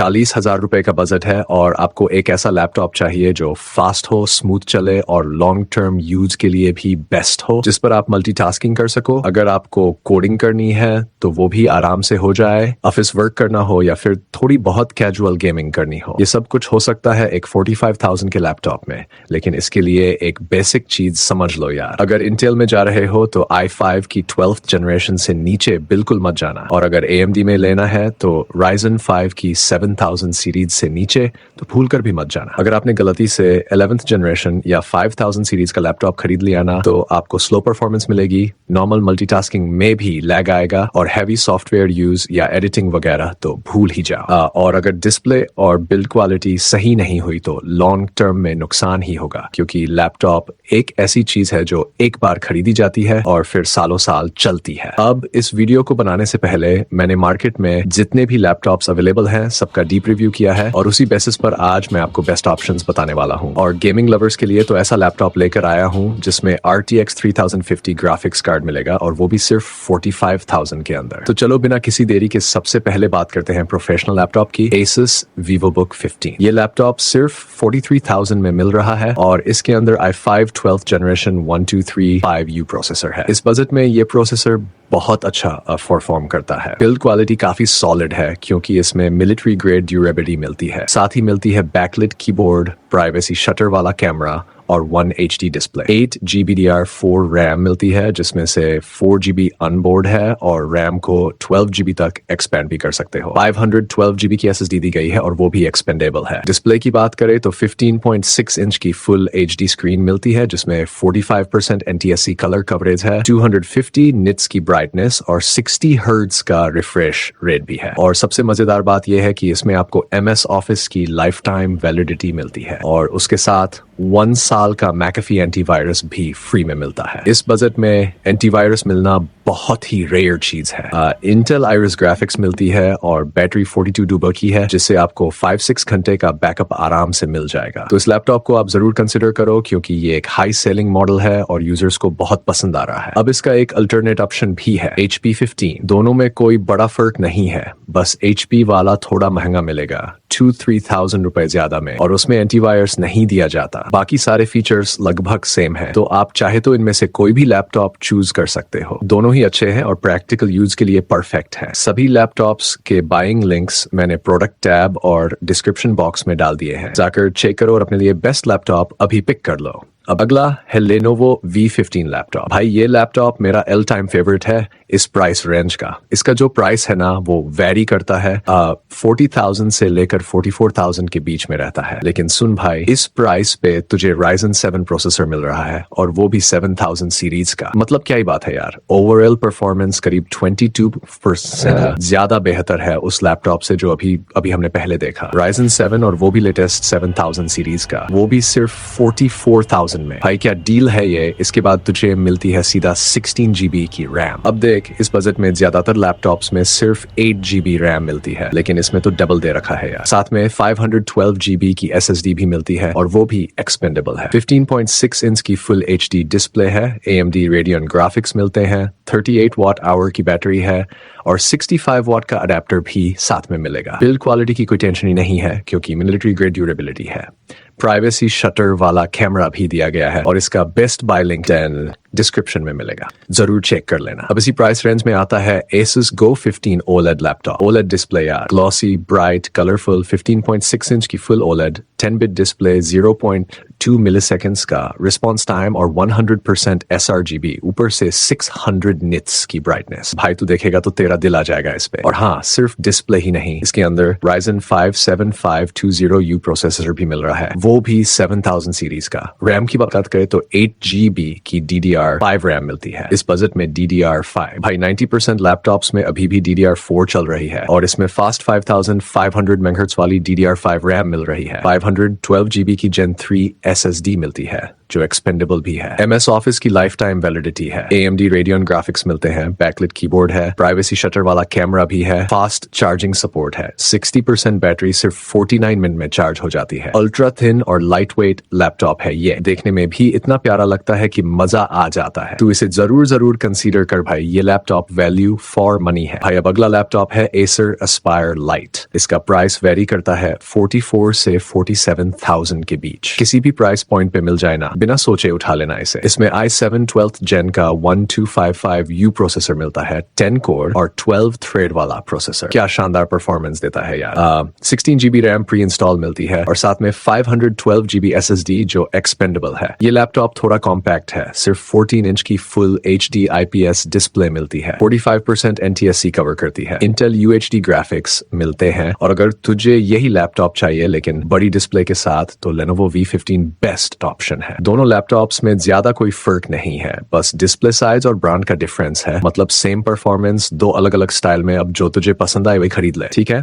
40,000 रुपए का बजट है और आपको एक ऐसा लैपटॉप चाहिए जो फास्ट हो, स्मूथ चले और लॉन्ग टर्म यूज के लिए भी बेस्ट हो, जिस पर आप मल्टीटास्किंग कर सको। अगर आपको कोडिंग करनी है तो वो भी आराम से हो जाए, ऑफिस वर्क करना हो या फिर थोड़ी बहुत कैजुअल गेमिंग करनी हो, ये सब कुछ हो सकता है एक 45,000 के लैपटॉप में। लेकिन इसके लिए एक बेसिक चीज समझ लो यार, अगर इंटेल में जा रहे हो तो i5 की 12th जनरेशन से नीचे बिल्कुल मत जाना, और अगर AMD में लेना है तो Ryzen 5 की 7000 सीरीज से नीचे तो भूल कर भी मत जाना। अगर आपने गलती से 11th जनरेशन या 5000 सीरीज का लैपटॉप खरीद लिया ना, तो आपको स्लो परफॉर्मेंस मिलेगी, नॉर्मल मल्टीटास्किंग में भी लैग आएगा और हैवी सॉफ्टवेयर यूज या एडिटिंग वगैरह तो भूल ही जाओ। और अगर डिस्प्ले और बिल्ड क्वालिटी सही नहीं हुई तो लॉन्ग टर्म में नुकसान ही होगा, क्योंकि लैपटॉप एक ऐसी चीज है जो एक बार खरीदी जाती है और फिर सालों साल चलती है। अब इस वीडियो को बनाने से पहले मैंने मार्केट में जितने भी लैपटॉप्स अवेलेबल हैं सबका डीप रिव्यू किया है, और उसी बेसिस पर आज मैं आपको बेस्ट ऑप्शंस बताने वाला हूं। और गेमिंग लवर्स के लिए तो ऐसा लैपटॉप लेकर आया हूं जिसमें RTX 3050 ग्राफिक्स कार्ड मिलेगा, और वो भी सिर्फ 45,000 के अंदर। तो चलो बिना किसी देरी के सबसे पहले बात करते हैं प्रोफेशनल लैपटॉप की, Asus VivoBook 15। ये लैपटॉप सिर्फ 43,000 में मिल रहा है और इसके अंदर i5 12th generation 1235U processor है। इस बजट में ये प्रोसेसर बहुत अच्छा परफॉर्म करता है। बिल्ड क्वालिटी काफी सॉलिड है क्योंकि इसमें मिलिट्री ग्रेड ड्यूरेबिलिटी मिलती है, साथ ही मिलती है बैकलिट कीबोर्ड, प्राइवेसी शटर वाला कैमरा और 1 HD display. 8 GB DDR4 RAM मिलती है, जिसमें से 4 GB अनबोर्ड है और रैम को 12 GB तक एक्सपेंड भी कर सकते हो। 512 GB की SSD दी गई है और वो भी एक्सपेंडेबल है। डिस्प्ले की बात करें तो 15.6 इंच की फुल HD स्क्रीन मिलती है, जिसमें 45% NTSC कलर कवरेज है, 250 निट्स की ब्राइटनेस और 60 हर्ट्ज का रिफ्रेश रेट भी है। और सबसे मजेदार बात यह है कि इसमें आपको MS ऑफिस की लाइफ टाइम वैलिडिटी मिलती है और उसके साथ 1 साल का मैकेफी एंटीवायरस भी फ्री में मिलता है। इस बजट में एंटीवायरस मिलना बहुत ही रेयर चीज है। इंटेल आइरिस ग्राफिक्स मिलती है और बैटरी 42 डूबर की है, जिससे आपको 5-6 घंटे का बैकअप आराम से मिल जाएगा। तो इस लैपटॉप को आप जरूर कंसिडर करो क्योंकि ये एक हाई सेलिंग मॉडल है और यूजर्स को बहुत पसंद आ रहा है। अब इसका एक अल्टरनेट ऑप्शन भी है, HP 15। दोनों में कोई बड़ा फर्क नहीं है, बस HP वाला थोड़ा महंगा मिलेगा, 2-3,000 रुपए ज्यादा में, और उसमें एंटीवायरस नहीं दिया जाता। बाकी सारे फीचर्स लगभग सेम है, तो आप चाहे तो इनमें से कोई भी लैपटॉप चूज कर सकते हो। दोनों ही अच्छे हैं और प्रैक्टिकल यूज के लिए परफेक्ट है। सभी लैपटॉप्स के बाइंग लिंक्स मैंने प्रोडक्ट टैब और डिस्क्रिप्शन बॉक्स में डाल दिए हैं, जाकर चेक करो और अपने लिए बेस्ट लैपटॉप अभी पिक कर लो। अब अगला है Lenovo V15 लैपटॉप। भाई ये लैपटॉप मेरा ऑल टाइम फेवरेट है इस प्राइस रेंज का। इसका जो प्राइस है ना वो वेरी करता है, 40,000 से लेकर 44,000 के बीच में रहता है। लेकिन सुन भाई, इस प्राइस पे तुझे Ryzen 7 प्रोसेसर मिल रहा है और वो भी 7000 सीरीज का। मतलब क्या ही बात है यार, ओवरऑल परफॉर्मेंस करीब 22% ज्यादा बेहतर है उस लैपटॉप से जो अभी हमने पहले देखा। Ryzen 7 और वो भी लेटेस्ट 7000 सीरीज का, वो भी सिर्फ 44,000 में। भाई क्या डील है ये। इसके बाद तुझे मिलती है सीधा 16 GB की रैम। अब देख, इस बजट में ज्यादातर लैपटॉप्स में सिर्फ 8 GB रैम मिलती है, लेकिन इसमें तो डबल दे रखा है यार। साथ में 512 GB की SSD भी मिलती है और वो भी एक्सपेंडेबल है। 15.6 इंच की फुल HD डिस्प्ले है, AMD Radeon ग्राफिक्स मिलते हैं, 38 वाट आवर की बैटरी है और 65 वाट का अडेप्टर भी साथ में मिलेगा। बिल्ड क्वालिटी की कोई टेंशन ही नहीं है क्योंकि मिलिट्री ग्रेड ड्यूरेबिलिटी है। प्राइवेसी शटर वाला कैमरा भी दिया गया है और इसका बेस्ट बाय लिंक डिस्क्रिप्शन में मिलेगा, जरूर चेक कर लेना। अब इसी प्राइस रेंज में आता है Asus Go 15 OLED laptop. OLED display यार, ग्लॉसी, ब्राइट, कलरफुल, 15.6 इंच की full OLED, 10-bit display, 0.2 milliseconds का रिस्पॉन्स टाइम और 100% sRGB, ऊपर से 600 निट्स की ब्राइटनेस। भाई तू देखेगा तो तेरा दिल आ जाएगा इस पे। और हाँ, सिर्फ डिस्प्ले ही नहीं, इसके अंदर Ryzen 5 7520U प्रोसेसर भी मिल रहा है, वो भी 7000 सीरीज का। रैम की बात करें तो 8 GB की DDR5 रैम मिलती है इस बजट में। DDR5 भाई 90% लैपटॉप्स में अभी भी DDR4 चल रही है और इसमें फास्ट 5500 मेगाहर्ट्ज वाली DDR5 रैम मिल रही है। 512 GB की Gen 3 SSD मिलती है जो एक्सपेंडेबल भी है। MS ऑफिस की लाइफ टाइम वैलिडिटी है। AMD Radeon ग्राफिक्स मिलते हैं, बैकलिट कीबोर्ड है, प्राइवेसी शटर वाला कैमरा भी है, फास्ट चार्जिंग सपोर्ट है, 60% बैटरी सिर्फ 49 मिनट में चार्ज हो जाती है। अल्ट्रा थिन और लाइट वेट लैपटॉप है ये, देखने में भी इतना प्यारा लगता है कि मजा आ जाता है। तो इसे जरूर कंसीडर कर भाई, ये लैपटॉप वैल्यू फॉर मनी है। भाई अब अगला लैपटॉप है Acer Aspire Lite। इसका प्राइस वेरी करता है 44 से 47,000 के बीच। किसी भी प्राइस पॉइंट पे मिल जाए ना, बिना सोचे उठा लेना इसे। इसमें i7 12th Gen का 1255U प्रोसेसर मिलता है, 10 कोर और 12 थ्रेड वाला प्रोसेसर। क्या शानदार परफॉर्मेंस देता है यार। 16GB रैम प्री इंस्टॉल मिलती है और साथ में 512GB SSD जो एक्सपेंडेबल है। ये लैपटॉप थोड़ा कॉम्पैक्ट है, सिर्फ 14 इंच की फुल HD IPS डिस्प्ले मिलती है, 45% NTSC कवर करती है, Intel UHD ग्राफिक्स मिलते हैं। और अगर तुझे यही लैपटॉप चाहिए लेकिन बड़ी डिस्प्ले के साथ, तो Lenovo V15 बेस्ट ऑप्शन है। दोनों लैपटॉप्स में ज्यादा कोई फर्क नहीं है, बस डिस्प्ले साइज और ब्रांड का डिफरेंस है। मतलब सेम परफॉर्मेंस, दो अलग अलग स्टाइल में। अब जो तुझे पसंद आए वही खरीद ले, ठीक है।